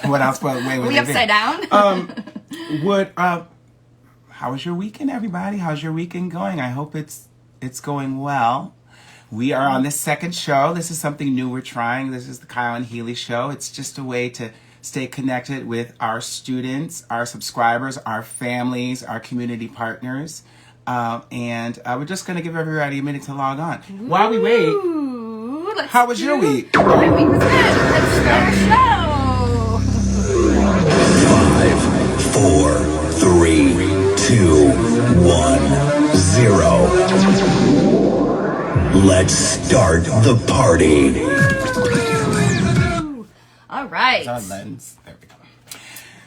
What else? Wait, Are we upside down? How was your weekend, everybody? How's your weekend going? I hope it's going well. We are on the second show. This is something new we're trying. This is the Kyle and Healy show. It's just a way to stay connected with our students, our subscribers, our families, our community partners. And we're just going to give everybody a minute to log on. While we wait, how was your week? My week was good. Let's start our show. 5, 4, 3, 2, 1, 0. Let's start the party. All right. Our lens. There we go.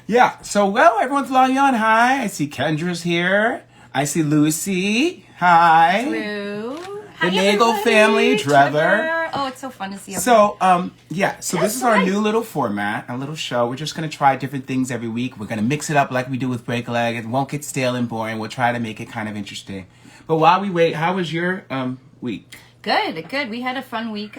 Yeah. So, everyone's logging on. Hi. I see Kendra's here. I see Lucy. Hi. Hello. The Nagel family. Trevor. Oh, it's so fun to see you. So, this is our new little format, our little show. We're just going to try different things every week. We're going to mix it up like we do with Break a Leg. It won't get stale and boring. We'll try to make it kind of interesting. But while we wait, how was your week? Good. We had a fun week.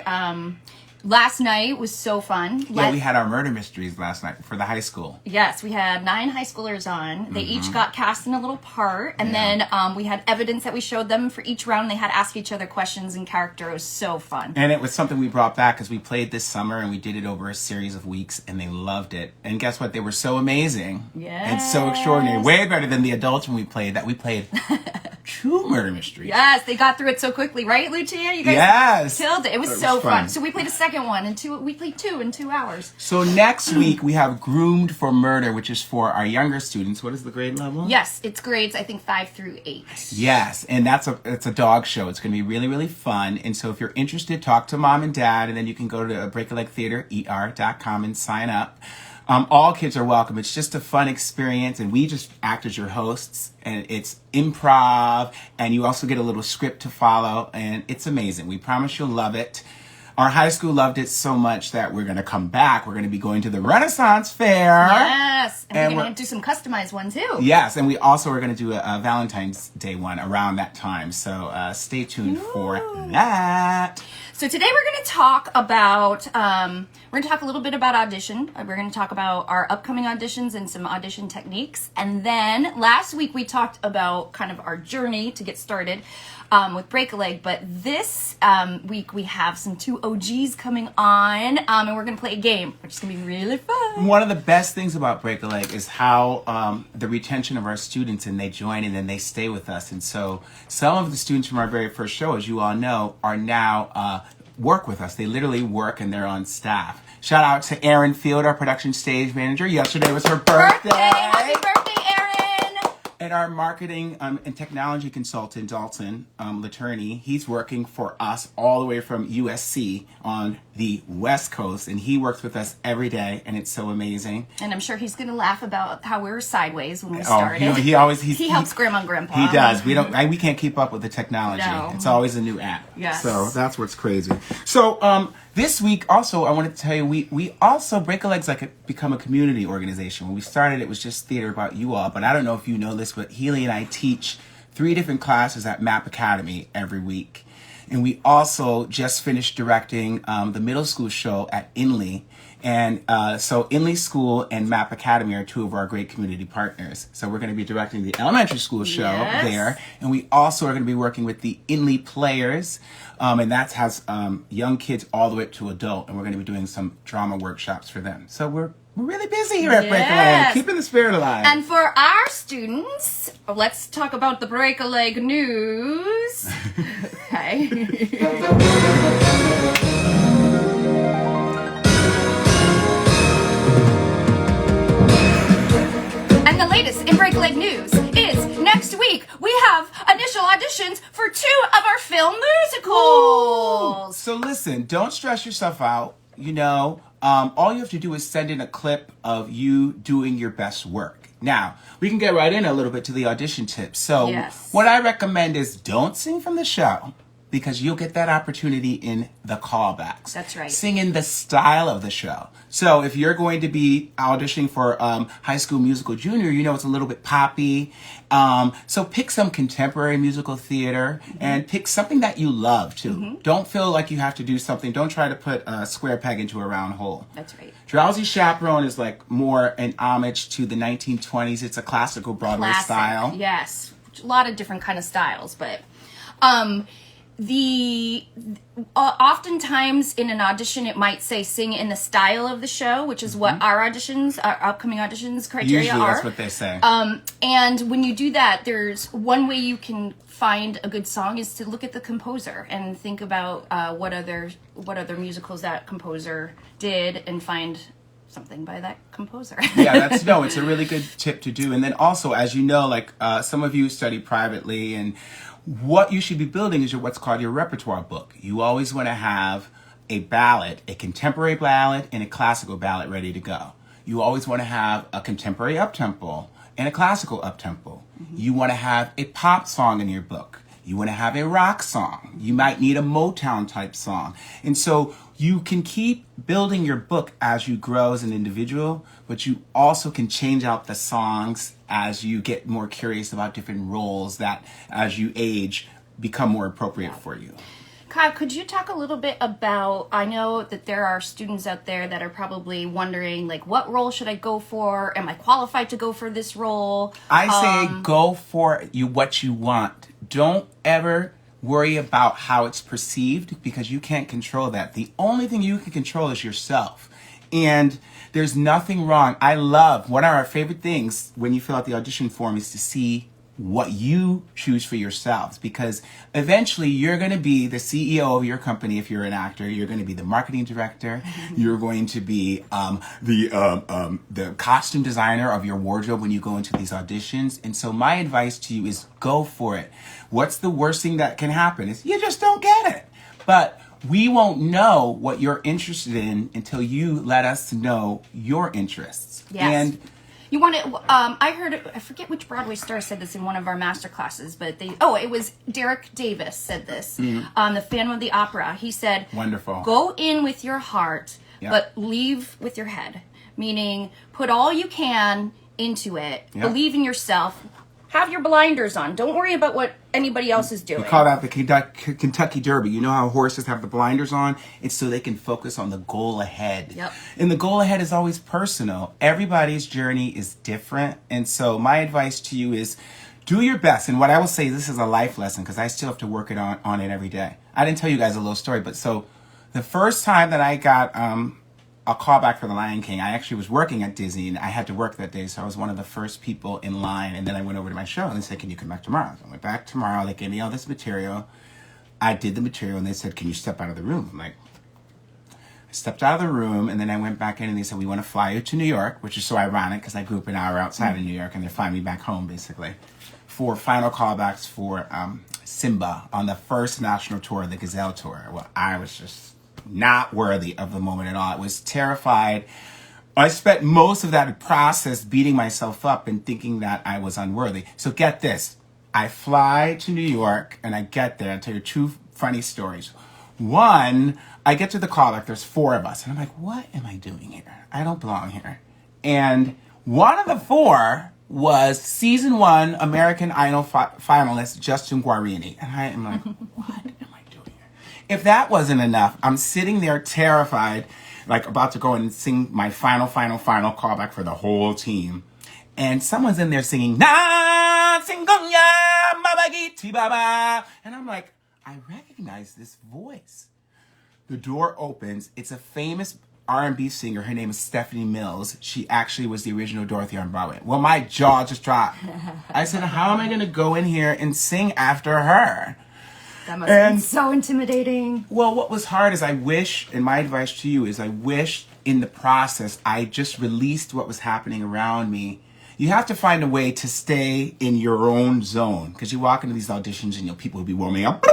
Last night was so fun. Yeah, we had our murder mysteries last night for the high school. Yes, we had 9 high schoolers on. They each got cast in a little part. And then we had evidence that we showed them for each round. They had to ask each other questions in character. It was so fun. And it was something we brought back because we played this summer and we did it over a series of weeks and they loved it. And guess what? They were so amazing. And so extraordinary. Way better than the adults when we played 2 murder mysteries. Yes, they got through it so quickly. Right, Lucia? You guys killed it. It was so fun. So we played a second one and we played 2 in 2 hours. So next week we have Groomed for Murder, which is for our younger students. What is the grade level? Yes, it's grades, I think, 5 through 8. Yes, and it's a dog show. It's going to be really, really fun. And so if you're interested, talk to mom and dad, and then you can go to breakalegtheater.com and sign up. All kids are welcome. It's just a fun experience, and we just act as your hosts, and it's improv, and you also get a little script to follow, and it's amazing. We promise you'll love it. Our high school loved it so much that we're going to come back. We're going to be going to the Renaissance Fair. Yes, and we're going to do some customized one, too. Yes, and we also are going to do a Valentine's Day one around that time, so stay tuned for that. So today we're going to talk about, a little bit about Audition. We're going to talk about our upcoming auditions and some audition techniques. And then last week we talked about kind of our journey to get started with Break a Leg. But this week we have some 2 OGs coming on, and we're going to play a game, which is going to be really fun. One of the best things about Break a Leg is how the retention of our students, and they join and then they stay with us. And so some of the students from our very first show, as you all know, are now work with us. They literally work and they're on staff. Shout out to Erin Field, our production stage manager. Yesterday was her birthday. Happy birthday, Erin! And our marketing and technology consultant, Dalton Letorney, he's working for us all the way from USC on the West Coast, and he works with us every day, and it's so amazing. And I'm sure he's going to laugh about how we were sideways when we started. He helps Grandma and Grandpa. He does. We can't keep up with the technology. No. It's always a new app. Yes. So that's what's crazy. So this week also, I wanted to tell you, we also, Break a Leg's become a community organization. When we started, it was just theater about you all, but I don't know if you know this, but Healy and I teach 3 different classes at MAP Academy every week. And we also just finished directing the middle school show at Inley. And so Inley School and MAP Academy are 2 of our great community partners. So we're going to be directing the elementary school show there. And we also are going to be working with the Inley Players. And that has young kids all the way up to adult. And we're going to be doing some drama workshops for them. So we're really busy here at Break a Leg, keeping the spirit alive. And for our students, let's talk about the Break a Leg news. Okay. And the latest in Break a Leg news is next week we have initial auditions for 2 of our film musicals. Ooh. So listen, don't stress yourself out. All you have to do is send in a clip of you doing your best work. Now, we can get right in a little bit to the audition tips. So what I recommend is don't sing from the show. because you'll get that opportunity in the callbacks. That's right. Sing in the style of the show. So if you're going to be auditioning for High School Musical Junior, you know it's a little bit poppy. So pick some contemporary musical theater and pick something that you love too. Don't feel like you have to do something. Don't try to put a square peg into a round hole. That's right. Drowsy Chaperone is like more an homage to the 1920s. It's a classical Broadway style. Yes. A lot of different kind of styles, but oftentimes in an audition it might say sing in the style of the show, which is what our upcoming auditions criteria Usually are. that's what they say. And when you do that, there's one way you can find a good song is to look at the composer and think about what other musicals that composer did and find something by that composer. Yeah, it's a really good tip to do. And then also, as you know, like some of you study privately, and what you should be building is what's called your repertoire book. You always want to have a ballad, a contemporary ballad, and a classical ballad ready to go. You always want to have a contemporary uptempo and a classical uptempo. You want to have a pop song in your book. You want to have a rock song. You might need a Motown type song. And so you can keep building your book as you grow as an individual, but you also can change out the songs as you get more curious about different roles that, as you age, become more appropriate for you. Kyle, could you talk a little bit about, I know that there are students out there that are probably wondering, like, what role should I go for? Am I qualified to go for this role? I say go for what you want. Don't ever worry about how it's perceived, because you can't control that. The only thing you can control is yourself. And there's nothing wrong. I love, one of our favorite things when you fill out the audition form is to see what you choose for yourselves, because eventually you're going to be the CEO of your company. If you're an actor, you're going to be the marketing director. You're going to be the costume designer of your wardrobe when you go into these auditions. And so my advice to you is go for it. What's the worst thing that can happen is you just don't get it. But we won't know what you're interested in until you let us know your interests. Yes. And you want to, I forget which Broadway star said this in one of our master classes, but it was Derek Davis said this, the Phantom of the Opera. He said, wonderful. Go in with your heart, but leave with your head. Meaning, put all you can into it, believe in yourself, have your blinders on. Don't worry about what anybody else is doing. We call that the Kentucky Derby. You know how horses have the blinders on? It's so they can focus on the goal ahead. Yep. And the goal ahead is always personal. Everybody's journey is different. And so my advice to you is do your best. And what I will say, this is a life lesson, because I still have to work on it every day. I didn't tell you guys a little story, but so the first time that I got a call back for The Lion King, I actually was working at Disney, and I had to work that day, so I was one of the first people in line. And then I went over to my show, and they said, can you come back tomorrow? So I went back tomorrow. They gave me all this material. I did the material, and they said, can you step out of the room? I'm like, I stepped out of the room, and then I went back in, and they said, we want to fly you to New York, which is so ironic, because I grew up an hour outside of New York, and they're flying me back home, basically, for final callbacks for Simba on the first national tour, the Gazelle Tour. Well, I was just not worthy of the moment at all. I was terrified. I spent most of that process beating myself up and thinking that I was unworthy. So get this. I fly to New York, and I get there. I'll tell you two funny stories. One, I get to the callback. There's four of us. And I'm like, what am I doing here? I don't belong here. And one of the four was season 1 American Idol finalist Justin Guarini. And I am like, what am I doing here? If that wasn't enough, I'm sitting there terrified, like about to go and sing my final callback for the whole team. And someone's in there singing, Na Singonya Mabagiti Baba. And I'm like, I recognize this voice. The door opens. It's a famous R&B singer. Her name is Stephanie Mills. She actually was the original Dorothy on Broadway. Well, my jaw just dropped. I said, how am I going to go in here and sing after her? That must have been so intimidating. Well, what was hard is I wish, and my advice to you is I wish in the process I just released what was happening around me. You have to find a way to stay in your own zone, because you walk into these auditions and people will be warming up.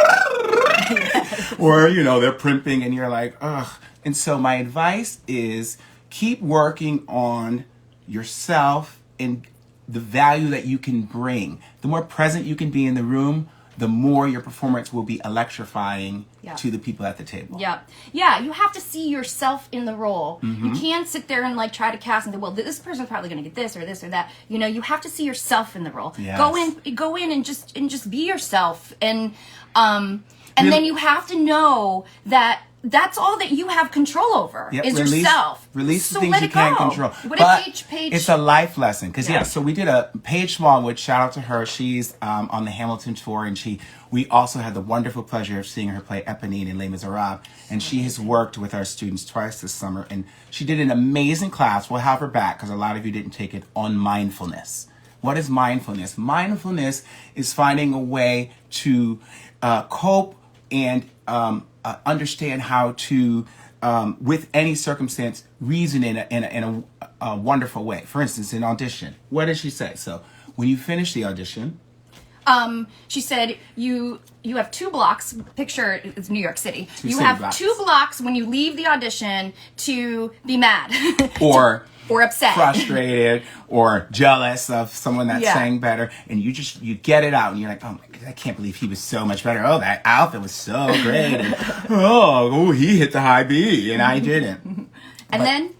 Or, they're primping and you're like, ugh. And so my advice is keep working on yourself and the value that you can bring. The more present you can be in the room, the more your performance will be electrifying Yeah. to the people at the table. Yeah. Yeah, you have to see yourself in the role. You can't sit there and like try to cast and say, well, this person's probably going to get this or that. You know, you have to see yourself in the role. Yes. Go in and just be yourself. And then you have to know that that's all that you have control over is yourself. Release so the things let you it can't go. control. What But if Paige it's a life lesson. Because, Yeah. so we did a Paige Smallwood, shout out to her. She's on the Hamilton tour, and we also had the wonderful pleasure of seeing her play Eponine in Les Miserables. And she has worked with our students twice this summer. And she did an amazing class. We'll have her back because a lot of you didn't take it, on mindfulness. What is mindfulness? Mindfulness is finding a way to cope and understand how to, with any circumstance, reason in a wonderful way. For instance, in Audition, what did she say? So when you finish the audition, she said you have 2 blocks. Picture it's New York City. You city have blocks. 2 blocks when you leave the audition to be mad or upset, frustrated, or jealous of someone that Yeah. sang better, and you get it out, and you're like, oh my God, I can't believe he was so much better. Oh, that outfit was so great. And, oh, he hit the high B, and I didn't. and then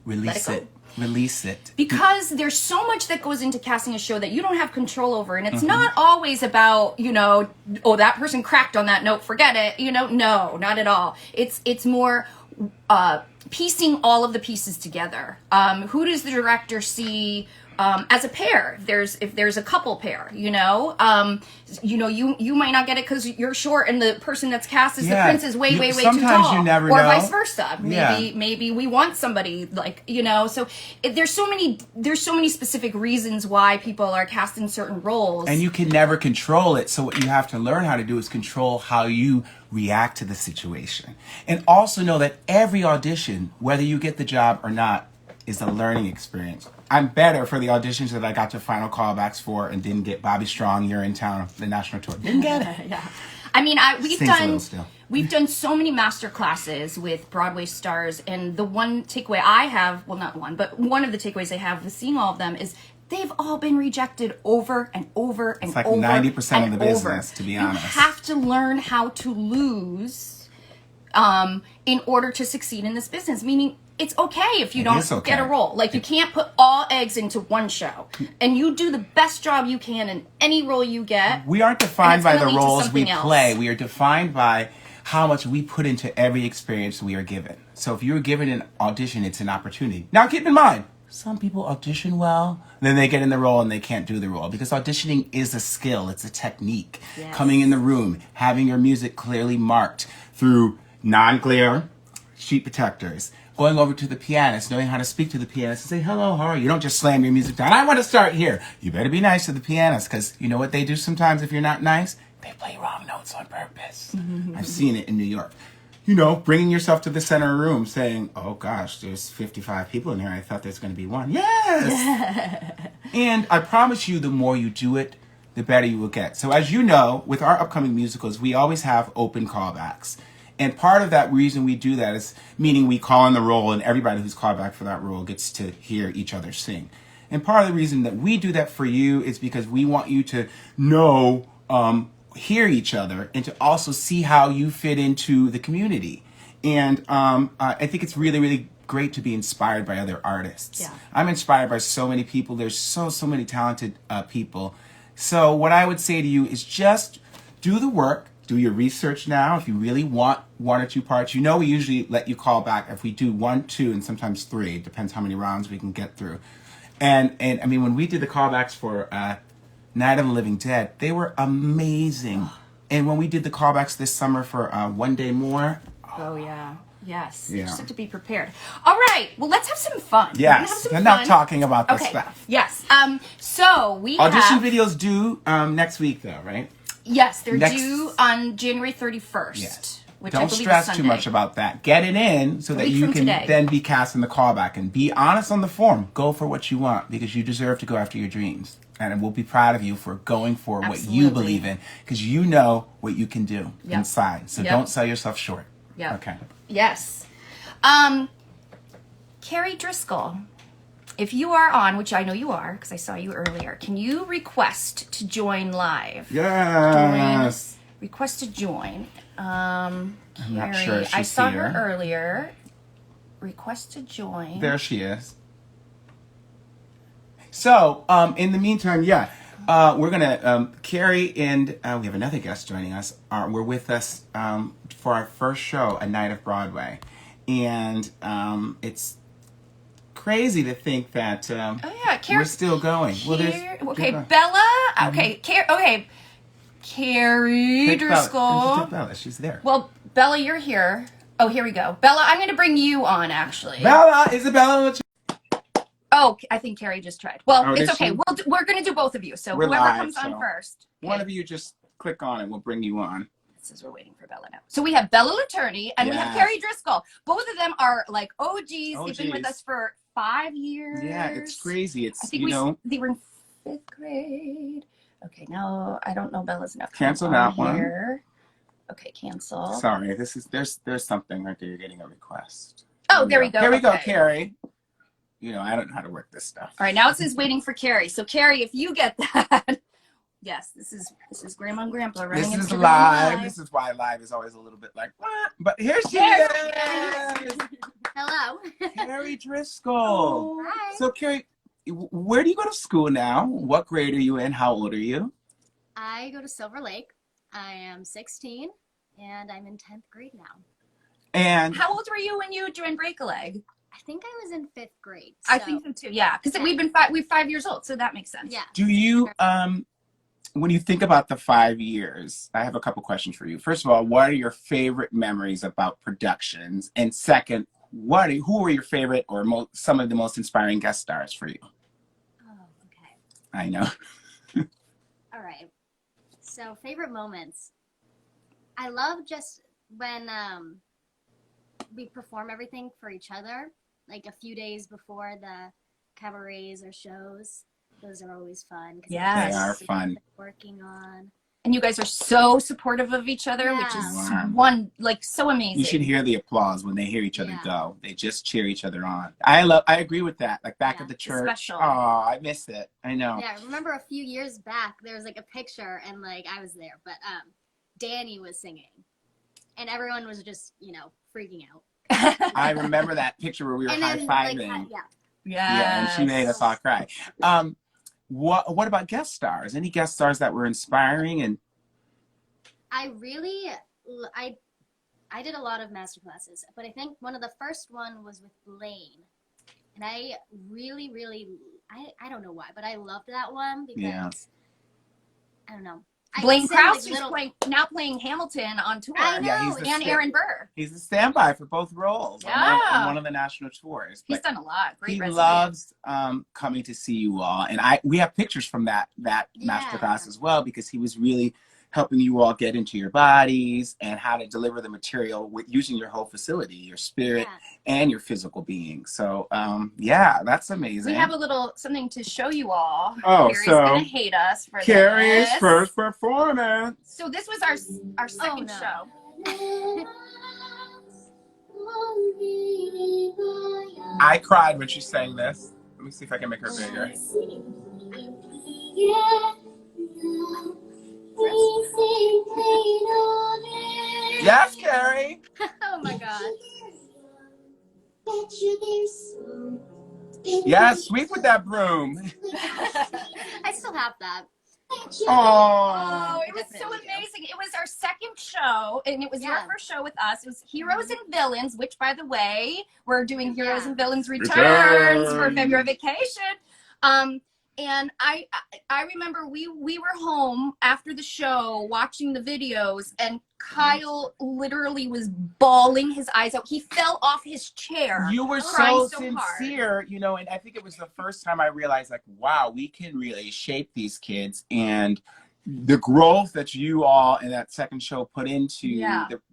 Release let it. Release it. because there's so much that goes into casting a show that you don't have control over, and it's not always about oh, that person cracked on that note, forget it. No, not at all. It's more piecing all of the pieces together. Who does the director see as a pair? If there's a couple pair, you might not get it because you're short and the person that's cast as the prince is way too sometimes tall, you never or know. vice versa. Maybe we want somebody so there's so many specific reasons why people are cast in certain roles, And you can never control it. So what you have to learn how to do is control how you react to the situation. And also know that every audition, whether you get the job or not, is a learning experience. I'm better for the auditions that I got to final callbacks for and didn't get. Bobby Strong, You're in Town, the national tour. Didn't get it. Yeah. I mean, Stings a little still. we've done so many master classes with Broadway stars, and the one takeaway I have, well, not one, but one of the takeaways I have with seeing all of them is they've all been rejected over and over and It's like over. 90% of the and business, over. to be honest. You have to learn how to lose in order to succeed in this business, meaning it's okay if you don't get a role. Like, you can't put all eggs into one show. And you do the best job you can in any role you get. We aren't defined by the roles we else. play. We are defined by how much we put into every experience we are given. So if you're given an audition, it's an opportunity. Now, keep in mind, some people audition well, then they get in the role and they can't do the role. Because auditioning is a skill. It's a technique. Yes. Coming in the room, having your music clearly marked through non-glare sheet protectors. Going over to the pianist, knowing how to speak to the pianist and say, hello, how are you? You don't just slam your music down. I want to start here. You better be nice to the pianist, because you know what they do sometimes if you're not nice? They play wrong notes on purpose. I've seen it in New York. Bringing yourself to the center of the room saying, oh gosh, there's 55 people in here. I thought there's going to be one. Yes! And I promise you, the more you do it, the better you will get. So as you know, with our upcoming musicals, we always have open callbacks. And part of that reason we do that is, meaning we call in the role and everybody who's called back for that role gets to hear each other sing. And part of the reason that we do that for you is because we want you to know, hear each other, and to also see how you fit into the community. And I think it's really, really great to be inspired by other artists. Yeah. I'm inspired by so many people. There's so many talented people. So what I would say to you is just do the work. Do your research now. If you really want 1 or 2 parts, we usually let you call back if we do 1, 2, and sometimes 3. It depends how many rounds we can get through. And I mean, when we did the callbacks for Night of the Living Dead, they were amazing. And when we did the callbacks this summer for One Day More, Oh, yeah. Yes. Yeah. You just have to be prepared. All right. Well, let's have some fun. yes, We're not fun. talking about the Okay. stuff. Yes. So we Audition have videos due next week, though, right? Yes, they're Next- due on January 31st. Yes. Which I Don't believe stress is too Sunday. much about that. Get it in so that week you from can today. then be cast in the callback, and be honest on the form. Go for what you want, because you deserve to go after your dreams. And we'll be proud of you for going for what you Absolutely. believe in, because you know what you can do Yep. inside. So Yep. don't sell yourself short. Yeah. Okay. Yes. Kerry Driscoll if you are on, which I know you are because I saw you earlier, can you request to join live? Yes. Request to join. I'm not Kerry, sure if I she's saw here. her earlier. Request to join. There she is. So, in the meantime, we're gonna Kerry and we have another guest joining us. We're with us for our first show, A Night of Broadway, and it's crazy to think that Kerry, we're still going. Okay, Bella. Okay, Kerry Driscoll. Bella, she's there. Well, Bella, you're here. Oh, here we go. Bella, I'm going to bring you on, actually. Bella, Isabella. Oh, I think Kerry just tried. Well, it's okay. She? We're going to do both of you. So We're whoever live, comes on first. Okay. One of you just click on it. We'll bring you on. This is we're waiting for Bella now. So we have Bella Letorney and we have Kerry Driscoll. Both of them are like OGs. They've been with us for 5 years. Yeah, it's crazy. It's I think they were in 5th grade. Okay, now I don't know Bella's enough. Cancel that one. Okay, cancel. Sorry, there's something right there. You're getting a request. Oh, there we go. Here we go, Kerry. I don't know how to work this stuff. All right, now it says waiting for Kerry. So Kerry, if you get that, yes, this is Grandma and Grandpa running. This is live. This is why live is always a little bit like what? But here she is. Hello. Kerry Driscoll. Hi. So Kerry, where do you go to school now? What grade are you in? How old are you? I go to Silver Lake. I am 16 and I'm in 10th grade now. And how old were you when you joined Break a Leg? I think I was in 5th grade. So. I think so too. Yeah, because we're 5 years old, so that makes sense. Yeah. Do you when you think about the 5 years, I have a couple questions for you. First of all, what are your favorite memories about productions? And second, who were your favorite or some of the most inspiring guest stars for you? Oh, okay. I know. All right. So favorite moments. I love just when we perform everything for each other, like a few days before the cabarets or shows. Those are always fun. Yes. They are fun. Working on. And you guys are so supportive of each other, which is so amazing. You should hear the applause when they hear each other go. They just cheer each other on. I agree with that. Like back at the church. Special. Oh, I miss it. I know. Yeah, I remember a few years back there was like a picture and like I was there, but Danny was singing. And everyone was just, freaking out. I remember that picture where we were high-fiving. Yeah, and she made us all cry. What about guest stars? Any guest stars that were inspiring? And I did a lot of master classes, but I think one of the first one was with Blaine. And I really, I don't know why, but I loved that one because, I don't know. Blaine Krause is now playing Hamilton on tour. I know. And Aaron Burr. He's the standby for both roles on one of the national tours. He's done a lot. Great resume. He loves coming to see you all. And we have pictures from that masterclass as well, because he was really helping you all get into your bodies and how to deliver the material with using your whole facility, your spirit and your physical being. So that's amazing. We have a little something to show you all. Oh, Kerry's gonna hate us for Kerry's this. first performance. So this was our second show. I cried when she sang this. Let me see if I can make her bigger. Yes, Kerry. Oh my god. Yes, sweep with that broom. I still have that. Oh, it was so amazing. It was our second show, and it was your first show with us. It was Heroes and Villains, which, by the way, we're doing Heroes and Villains Returns for February vacation. And I remember we were home after the show watching the videos, and Kyle literally was bawling his eyes out. He fell off his chair. You were so sincere, and I think it was the first time I realized, like, wow, we can really shape these kids. And the growth that you all in that second show put into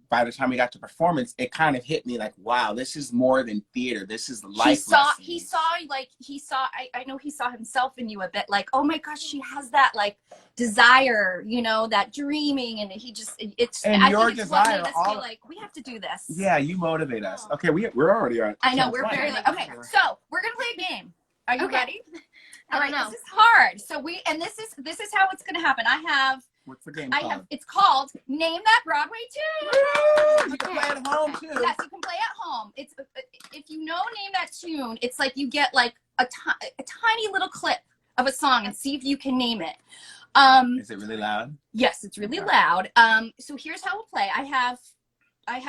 by the time we got to performance, it kind of hit me like, wow, this is more than theater. This is life lessons. He saw I know he saw himself in you a bit, like, oh my gosh, she has that like desire, that dreaming, and he just I think it's what made us feel like we have to do this. Yeah, you motivate us. Okay, we're already on. I know, we're very okay. So we're gonna play a game. Are you Okay. ready? All right, I don't know. this is hard. So this is how it's gonna happen. What's the game It's called Name That Broadway Tune. Woo! You can play at home too. Yes, you can play at home. It's if you know Name That Tune, it's like you get like a tiny little clip of a song and see if you can name it. Is it really loud? Yes, it's really loud. So here's how we'll play. I have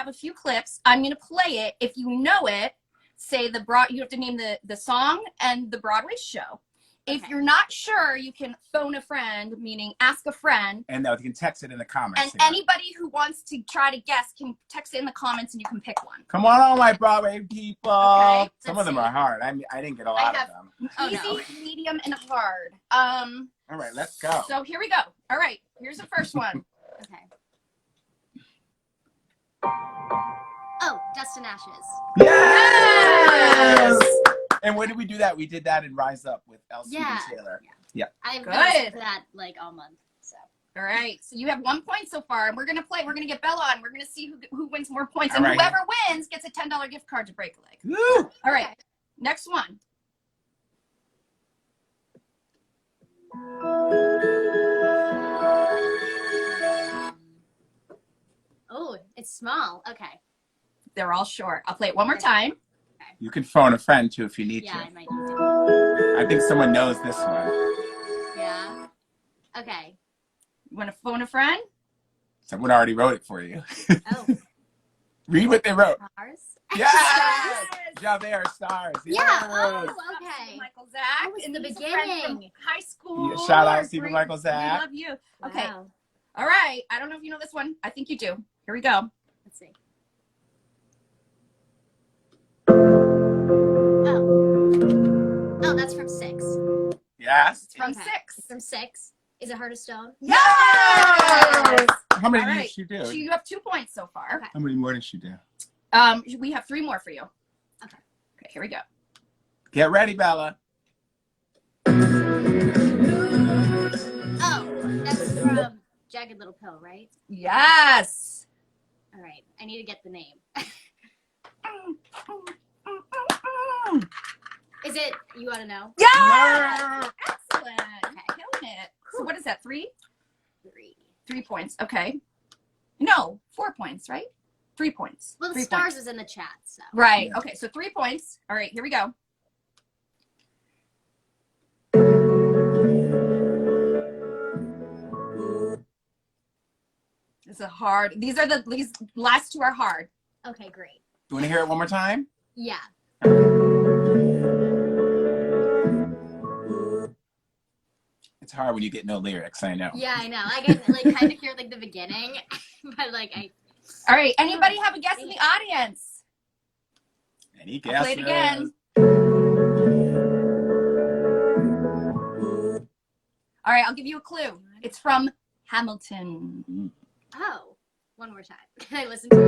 a few clips. I'm gonna play it. If you know it, say you have to name the song and the Broadway show. If you're not sure, you can phone a friend, meaning ask a friend. And you can text it in the comments. And anybody who wants to try to guess can text it in the comments and you can pick one. Come on, all my Broadway people. Okay, Some of them are hard. I didn't get a lot of them. Easy, medium, and hard. All right, let's go. So here we go. All right, here's the first one. Okay. Oh, Dust and Ashes. Yes! And when did we do that? We did that in Rise Up with Elsie and Taylor. Yeah. I've Good. listened to that like all month. So. All right, so you have 1 point so far, and we're gonna play. We're gonna get Bella on. We're gonna see who wins more points, and All right. whoever wins gets a $10 gift card to Break a Leg. Woo! All right, Okay. next one. Oh, it's small. Okay. They're all short. I'll play it one more time. You can phone a friend too if you need Yeah, to. I might need to. I think someone knows this one. Yeah. Okay. You want to phone a friend? Someone already wrote it for you. Oh, Read what they wrote. stars. Yes! Javert Stars. Yeah. Yes. Oh, okay. Michael Zach. was and the he's a friend from beginning. high school. Yeah, shout out Or Stephen grade- Michael We Zach. love you. Okay. Wow. All right. I don't know if you know this one. I think you do. Here we go. Let's see. Oh. Oh, that's from 6. Yes. From Okay. 6. It's from 6. Is it Heart of Stone? Yes! How many All did right. she do? So you have 2 points so far. Okay. How many more did she do? We have 3 more for you. Okay. Okay, here we go. Get ready, Bella. Oh, that's from Jagged Little Pill, right? Yes. All right. I need to get the name. Is it You Ought to Know? Yeah. Excellent. You're killing it. So what is that? 3? 3. 3 points. Okay. No, 4 points, right? 3 points. Well, the 3 stars points. was in the chat, so. Right. Yeah. Okay. So 3 points. All right. Here we go. This is hard. These last 2 are hard. Okay, great. You want to hear it one more time? Yeah. It's hard when you get no lyrics, I know. Yeah, I know. I can like kind of hear like the beginning, but like I. All right. Anybody have a guess in the audience? Any I'll play guesses? it again. All right. I'll give you a clue. It's from Hamilton. Oh, one more time. Can I listen to it?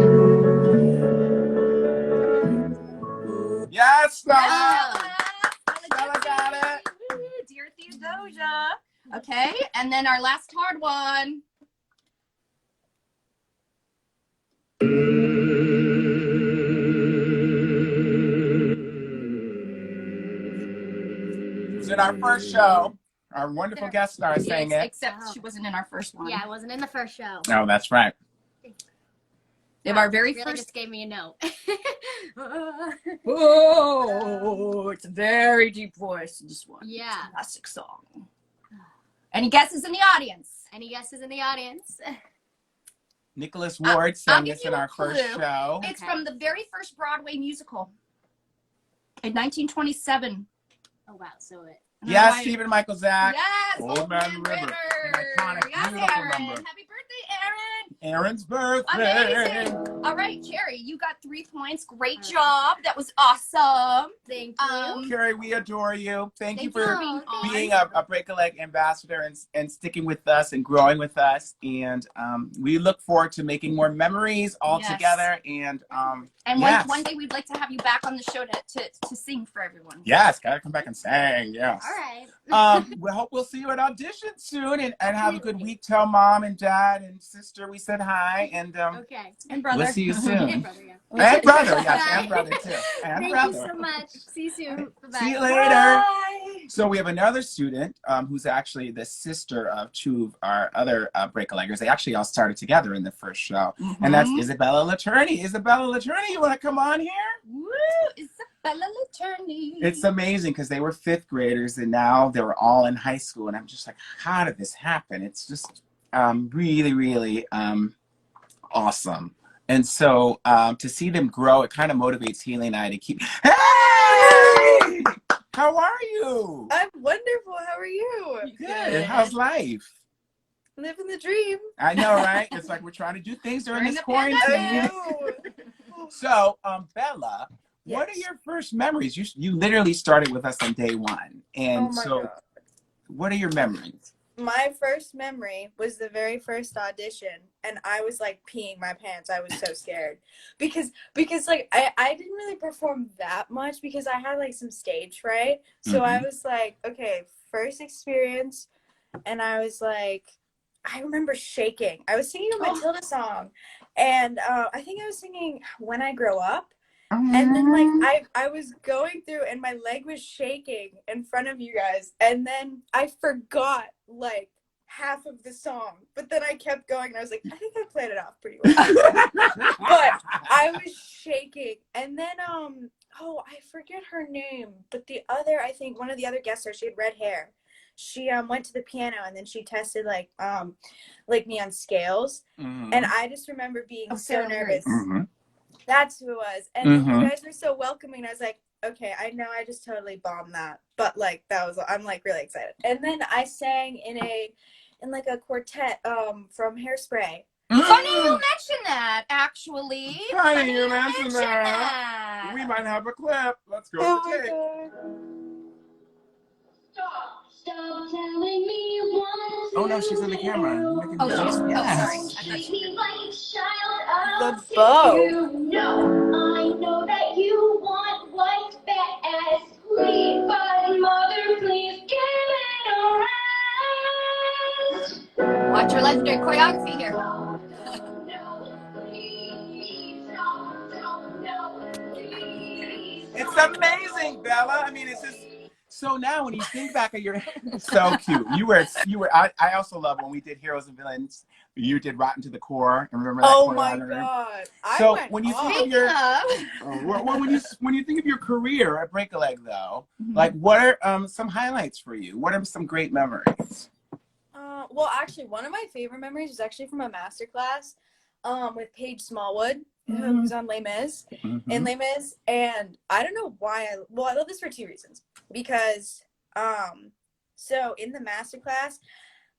Yes, Stella! Oh. Stella got it. Woo, Dear Theodosia. Okay, and then our last hard one. It was in our first show. Our wonderful guest star sang it. Except she wasn't in our first one. Yeah, I wasn't in the first show. Oh, that's right. They have our very really first. just gave me a note. Oh, it's a very deep voice. This one. Yeah. It's a classic song. Any guesses in the audience? Any guesses in the audience? Nicholas Ward I'll sang give this you in a our first clue. show. It's Okay. from the very first Broadway musical in 1927. Oh wow, so it. I don't know Yes, why- Stephen Michael Zach. Yes, Old Man River. An iconic, Yes, beautiful Aaron. number. Happy birthday, Aaron. Aaron's birthday. Amazing. All right, Kerry, you got 3 points. Great job. That was awesome. Thank you. Kerry, we adore you. Thank you Thank for being on. being a Break a Leg ambassador and sticking with us and growing with us. And we look forward to making more memories all Yes. together. And And yes. one day we'd like to have you back on the show to sing for everyone. Yes, gotta come back and sing. Yes. All right. We hope we'll see you at Audition soon and have a good week. Tell mom and dad and sister we said hi. And Okay. And brother. we'll see you Hey, soon. brother. Yeah. And brother, yes, Bye. and brother too. And Thank brother. you so much. See you soon. Bye-bye. See you later. Bye. So we have another student who's actually the sister of two of our other break-a-leggers. They actually all started together in the first show. And that's Isabella Letorney. Isabella Letorney, you want to come on here? Woo! Isabella Letorney. It's amazing because they were fifth graders and now they were all in high school. And I'm just like, how did this happen? It's just really, really awesome. And so to see them grow, it kind of motivates Healy and I to keep, hey! How are you? I'm wonderful. How are you? Good. How's life? Living the dream. I know, right? It's like we're trying to do things during this the quarantine. pandemic. So, Bella, what are your first memories? You literally started with us on day one. And God. What are your memories? My first memory was the very first audition, and I was like peeing my pants. I was so scared because like I didn't really perform that much because I had like some stage fright. So I was like, okay, first experience, and I was like, I remember shaking. I was singing a Matilda song, and I think I was singing When I Grow Up. And then like I was going through and my leg was shaking in front of you guys, and then I forgot like half of the song, but then I kept going and I was like, I think I played it off pretty well. But I was shaking, and then I forget her name, but the other, I think one of the other guest stars, she had red hair. She went to the piano and then she tested like me on scales, and I just remember being so nervous. That's who it was. And you guys were so welcoming. I was like, okay, I know I just totally bombed that. But like I'm like really excited. And then I sang in like a quartet from Hairspray. Funny you mentioned that, actually. Funny you mentioned that. We might have a clip. Let's go to the tape. Stop telling me once. Oh no, she's in the camera. Sorry. The bow. You know, I know that you want white fat ass, sweet, but mother, please give it a rest. Watch your legendary choreography here. No, please, no, please. It's amazing, Bella. I mean, it's just so now when you think back at your so cute. You were I also love when we did Heroes and Villains. You did Rotten to the Core. Remember that? Oh my God. So when you think of your when you think of your career at Break-a-Leg though, like what are some highlights for you? What are some great memories? Well, actually, one of my favorite memories is actually from a master class with Paige Smallwood, who was on Les Mis, in Les Mis. And I don't know why I love this for two reasons. Because, so in the master class,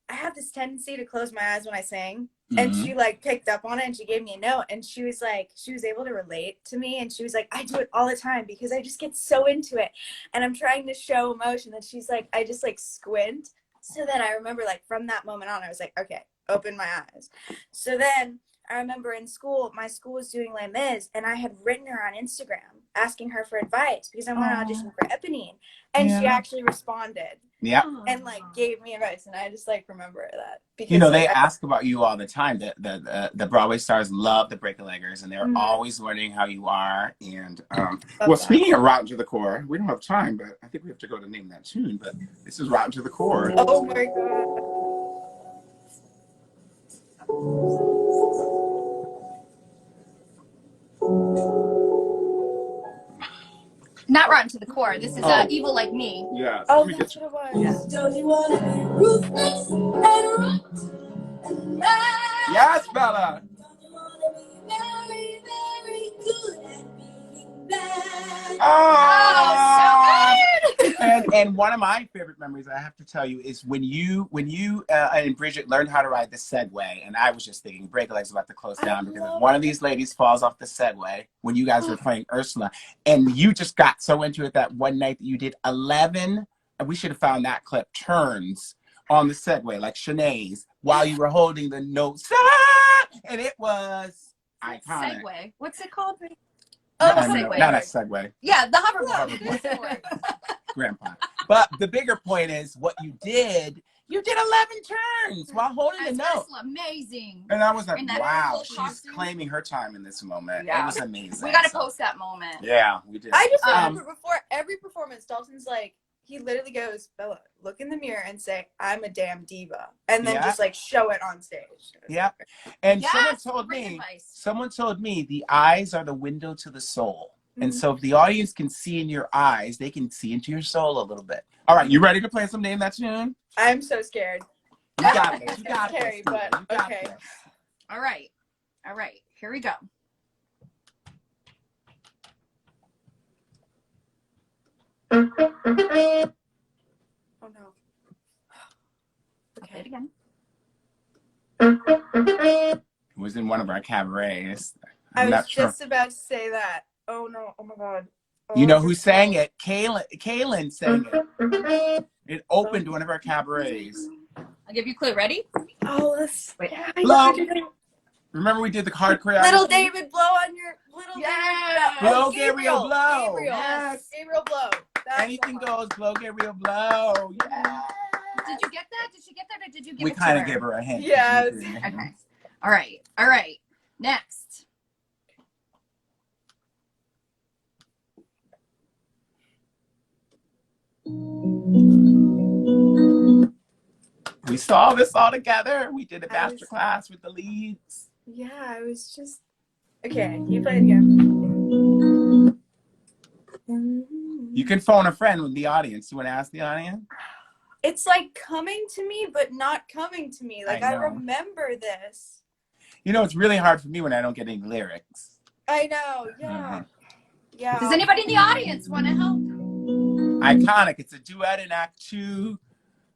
I have this tendency to close my eyes when I sing. And she like picked up on it and she gave me a note, and she was able to relate to me, and she was like, I do it all the time because I just get so into it and I'm trying to show emotion. And she's like, I just like squint. So then I remember like from that moment on, I was like, okay, open my eyes. So then I remember in school, my school was doing Les Mis, and I had written her on Instagram asking her for advice because I want to audition for Eponine. And she actually responded. Yeah. And like gave me advice, and I just like remember that. Because, you know, they ask about you all the time. The Broadway stars love the Break-a-Leggers, and they're always wondering how you are. And well, speaking of Rotten to the Core, we don't have time, but I think we have to go to name that tune. But this is Rotten to the Core. Oh my God. Not Rotten to the Core. This is Evil Like Me. Yeah. Oh, that's what it was. Don't you want to be ruthless and Yes, Bella. Don't you want to be very, very good at being bad? Oh, so good. And one of my favorite memories, I have to tell you, is when you and Bridget learned how to ride the Segway. And I was just thinking, Break-a-Leg's about to close down because if one of these ladies falls off the Segway when you guys were playing Ursula, and you just got so into it that one night that you did 11, and we should have found that clip, turns on the Segway, like Shanae's, while you were holding the notes. And it was iconic. Segway. What's it called? No, Segway. not a Segway. Yeah, the hoverboard. Grandpa. But the bigger point is what you did 11 turns while holding the note. Amazing. And I was like, In that wow, cool she's costume. claiming her time in this moment. Yeah. It was amazing. We got to post that moment. Yeah, we did. I just remember before every performance, Dalton's like, he literally goes, Bella, look in the mirror and say, I'm a damn diva. And then Yeah. just like show it on stage. Yeah. And Yes, someone great advice. told me the eyes are the window to the soul. Mm-hmm. And so if the audience can see in your eyes, they can see into your soul a little bit. All right, you ready to play some Name That Tune? I'm so scared. You got this. You got Kerry, this. but You got okay. this. All right. Here we go. Oh no. I'll play it again. It was in one of our cabarets. I I'm was not sure. just about to say that. Oh no. Oh my god. You know who sang it? Kaylin sang it. It opened one of our cabarets. I'll give you a clue. Ready? Oh, let's Wait. Blow. Remember we did the hard choreography? Little David, blow on your little Yes. David. Blow, Gabriel, blow. Gabriel. Yes. Gabriel, blow. That's Anything the one. goes. Blow, Gabriel, blow. Yeah. Did you get that? Did she get that, or did you give We it to kind her? of gave her a hint. Yes. Okay. All right. Next. We saw this all together. We did a I was- master class with the leads. Yeah, I was just. Okay, you play it again. You can phone a friend with the audience. You want to ask the audience? It's like coming to me, but not coming to me. Like, I I know. remember this. You know, it's really hard for me when I don't get any lyrics. I know, yeah. Yeah. Does anybody in the audience want to help? Iconic. It's a duet in Act 2.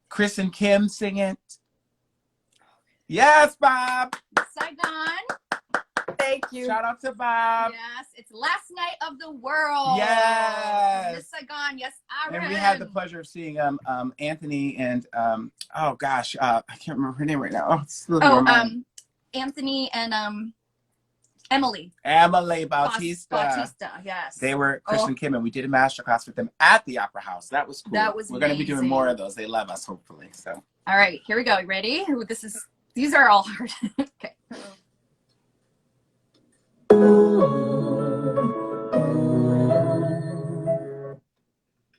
Chris and Kim sing it. Yes, Bob. Saigon. Thank you. Shout out to Bob. Yes, it's Last Night of the World. Yes. Miss Saigon. Yes, Aaron. And we had the pleasure of seeing Anthony and I can't remember her name right now. Oh, it's slipping my mind. Anthony and Emily Emily Bautista. Bautista. Yes. They were Chris and Kim, and we did a masterclass with them at the Opera House. That was cool. That was We're going to be doing amazing. more of those. They love us, hopefully. So. All right, here we go. You ready? Ooh, these are all hard. Okay.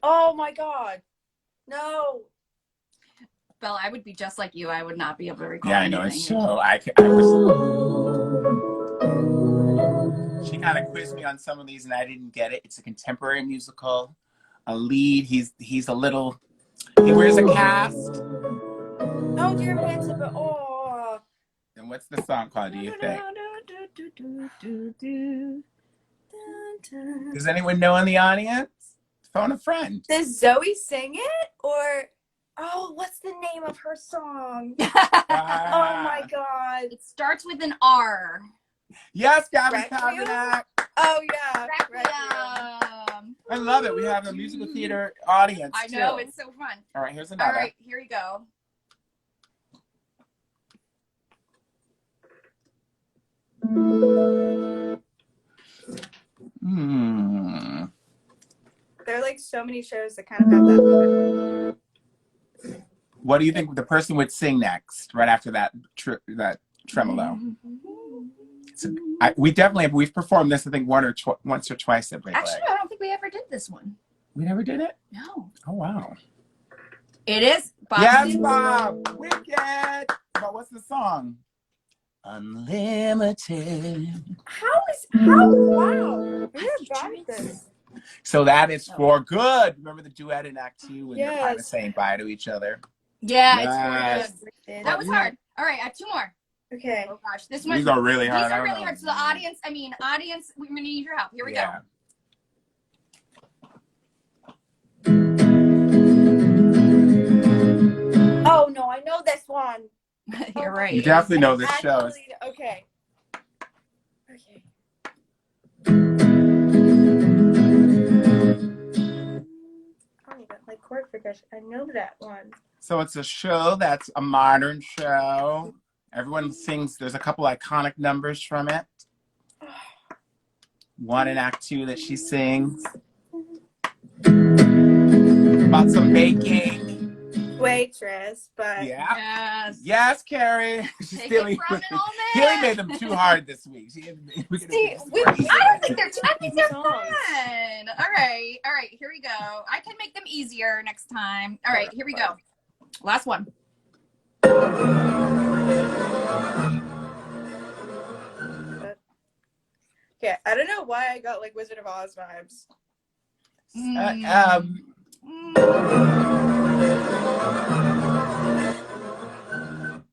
Oh my god. No. Bella, I would be just like you. I would not be able to recall Yeah, I know. anything. It's so I was. She kind of quizzed me on some of these, and I didn't get it. It's a contemporary musical, a lead. He's a little. He wears a cast. Oh, dear Pants, but oh. And what's the song called? Do you think? Does anyone know in the audience? Phone a friend. Does Zoe sing it? Or, oh, what's the name of her song? Oh my god. It starts with an R. Yes, Gabby Requiem? Kavanagh. Oh yeah. Requiem. I love it. We have a musical theater audience. I know, too. it's so fun. All right, here's another. All right, here we go. There are like so many shows that kind of have that. What do you think the person would sing next, right after that tremolo? We've performed this, I think, once or twice at Break Actually, Leg. I don't think we ever did this one. We never did it? No. Oh, wow. It is. Bob Yes, Stevens. Bob. Wicked. But what's the song? Unlimited. Wow. We're bad at this. So that is for good. Remember the duet in Act 2 when they're kind of Yes. saying bye to each other? Yeah, Yes. it's good. That was hard. All right, I have two more. Okay. Oh gosh, this one. These are really hard. These I are don't really know. hard. So the audience, we're gonna need your help. Here we Yeah. Oh no, I know this one. go. You're right. You definitely know this show. Actually, okay. Okay. Oh, but like chord progression. I know that one. So it's a show that's a modern show. Everyone sings. There's a couple iconic numbers from it. One in Act 2 that she sings. About some baking. waitress, but Yeah. Yes. Yes, Kerry. She's Take stealing. it from an old Haley man. made them too hard this week. She, we're gonna See, do this I crazy. don't think they're too. I think they're Songs. fun. All right, here we go. I can make them easier next time. All right, here we go. Last one. okay, I don't know why I got like Wizard of Oz vibes.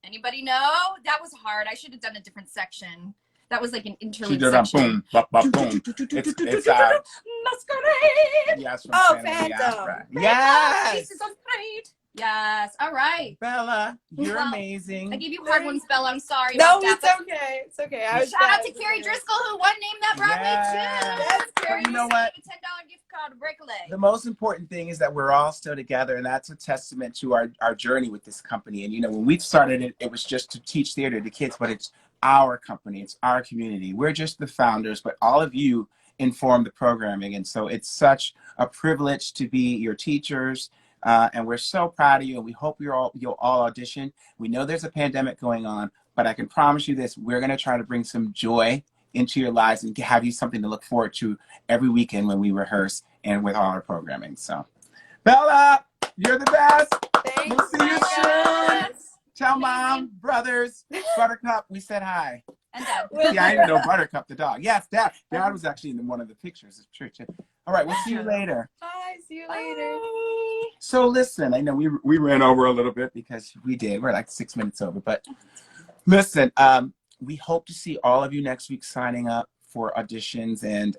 Anybody know? That was hard. I should have done a different section. That was like an She interlude did a section. boom, boom. It's Masquerade. yes from Oh, Phantom of the Phantom. Opera. Yes. Faces of Fate. Yes. All right. Bella, you're Well, amazing. I gave you hard ones, Bella. I'm sorry No, about that. it's okay. It's okay. I was Shout out bad to at Kerry the Driscoll, who won Name That Broadway Yes. too. Kerry, You know received what? a $10 gift card to break a leg. The most important thing is that we're all still together, and that's a testament to our journey with this company. And when we started it, it was just to teach theater to kids, but it's our company, it's our community. We're just the founders, but all of you inform the programming, and so it's such a privilege to be your teachers. And we're so proud of you, and we hope you'll all audition. We know there's a pandemic going on, but I can promise you this: we're going to try to bring some joy into your lives and have you something to look forward to every weekend when we rehearse and with all our programming. So, Bella, you're the best. Thanks, We'll see you soon. guys. Tell Mom, brothers, Buttercup, we said hi. And Dad. Yeah, I didn't know Buttercup the dog. Yes, Dad. Dad was actually in one of the pictures. It's true. All right, we'll see you later. Bye. See you later. So listen, I know we ran over a little bit because we did. We're like 6 minutes over, but listen, we hope to see all of you next week signing up for auditions. And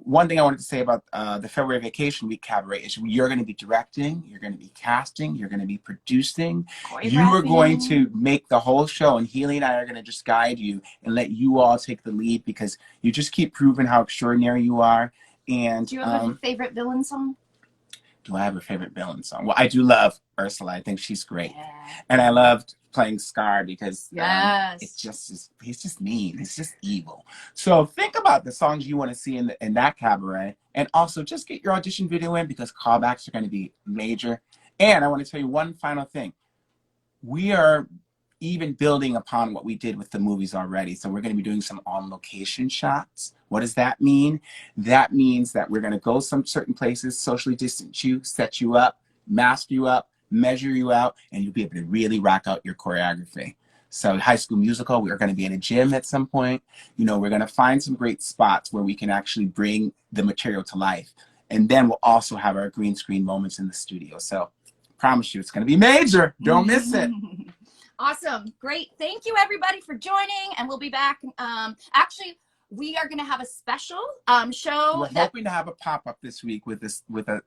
one thing I wanted to say about the February Vacation Week Cabaret is you're going to be directing, you're going to be casting, you're going to be producing. You are going to make the whole show, and Healy and I are going to just guide you and let you all take the lead because you just keep proving how extraordinary you are. And Do you have a favorite villain song? do I have a favorite villain song? Well, I do love Ursula. I think she's great. Yeah. And I loved playing Scar because Yes. he's just mean. He's just evil. So think about the songs you want to see in that cabaret. And also just get your audition video in because callbacks are going to be major. And I want to tell you one final thing. We are even building upon what we did with the movies already. So we're going to be doing some on-location shots. What does that mean? That means that we're going to go some certain places, socially distance you, set you up, mask you up, measure you out, and you'll be able to really rock out your choreography. So High School Musical, we're going to be in a gym at some point. We're going to find some great spots where we can actually bring the material to life. And then we'll also have our green screen moments in the studio. So promise you, it's going to be major. Don't miss it. Awesome. Great. Thank you, everybody, for joining. And we'll be back. Actually, we are going to have a special show. We're hoping to have a pop-up this week with a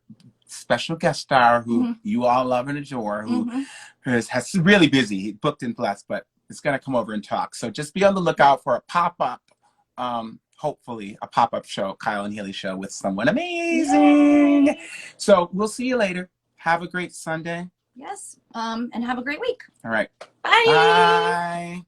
special guest star who you all love and adore, who has really busy. He booked and blessed, but it's going to come over and talk. So just be on the lookout for a pop-up, hopefully a pop-up show, Kyle and Healy show with someone amazing. Yay. So we'll see you later. Have a great Sunday. Yes. And have a great week. All right. Bye. Bye.